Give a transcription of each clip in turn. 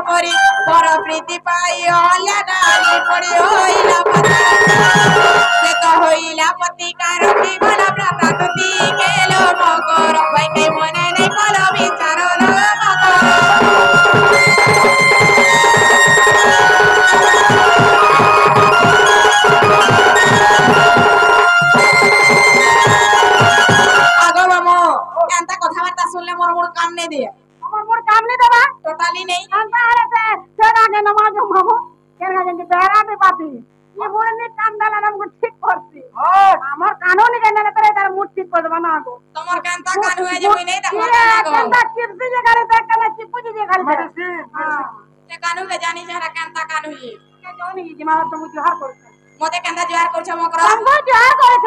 परी पर प्रीति पाई अल्या डाली पड़ी होइला पति से तो होइला पति कार की भला प्रकृति केलो मकर भाई के मने नहीं कलो विचार लो आगो मामो एंता कथाबार्ता सुनले मोर मोर काम नहीं दिए मोर काम नहीं देबा टोटली नहीं अंता आरे से तेरा के नमाज मामो केना जंती बेरा पे पाती ये मोर ने काम दाला हमको ठीक करती हमर कानून के ने करे तार मुठ ठीक कर देबा ना गो तमर कांता कान हुए जे कोई नहीं देखो कांता चिप्स जे करे देख के चिप्पू जे करे हां ते कानू के जानी जरा कांता कान हुई के जोनी जे मार तो मुझे हर कर मते कांता जोहार करछ मकर हमको जोहार करछ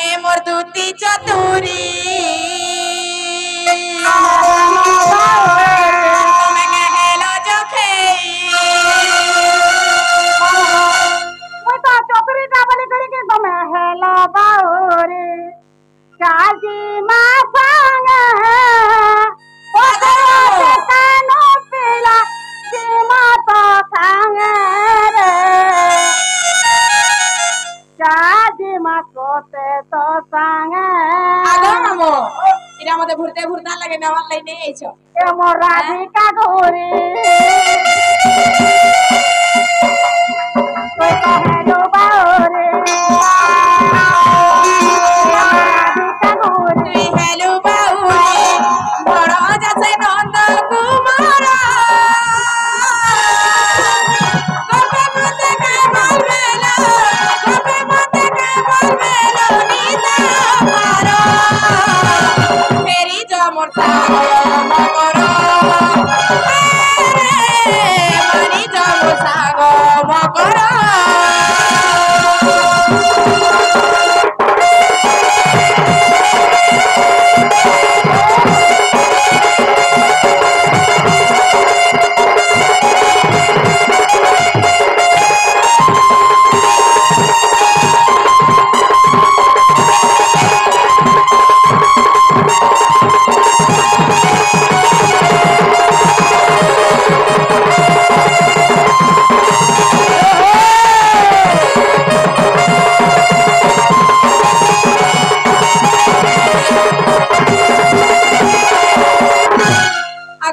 ए मोर दूती चतुरी चाची माँ संग ओ कानो पिला सीमा तो संग रे चाची माँ कोते तो संग आगो मामो इरा मते भुरते भुरता लगे नवाल लई नहीं आइछो ए मोर राधिका गोरी कोई कहे लो बाओरे हेलो बाउरे बड़ा जैसे नंद कुमार कबे मते के बोलवेला नीता मारो मेरी जो मोर सागो मकरो मेरी जो मोर सागो मकरो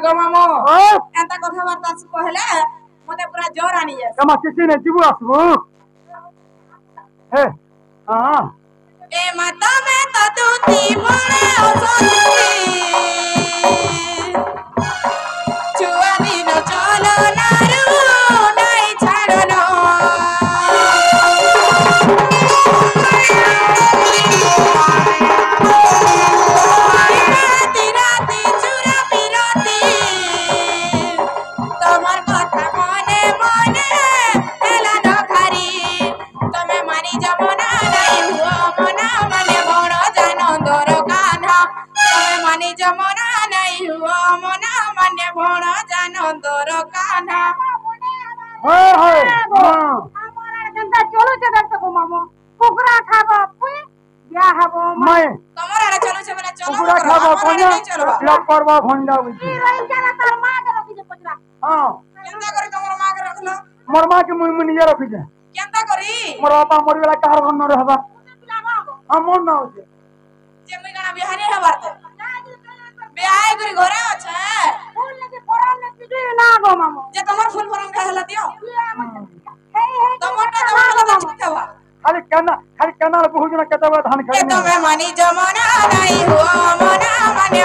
एंता कथा बार्ता कहले मते पूरा जोर आनी जाय कमा किसी ने जीवु आसबो हे हां ए माता में तो दूती बड़े ओसोती चुआ दिन चलो नारू नहीं छाड़नो कुकरा खाबो पुई या हबो मैं तमरा रे चलो छे बोले चलो कुकरा खाबो कोना लग करबा भंडा बुझी ई रही जाना तार मां के रखी जे पचरा हां केंता करी तमरो मां के रखलो मोर मां के मुई मुनिया रखी जे केंता करी मोर बापा मर गेला कार भन न रहबा हां मोर ना होजे जे मुई गाना बिहारी हबार ते बियाह करी घरे अछि फूल लेके फरम ने तिजे ना गो मामो जे तमर फूल फरम का हला दियो हे तमर का तमर ठीक हवा खाली केना बहुत जना केतबा धान ये खाई तो मैं मानी जमाना नहीं हुआ मना मने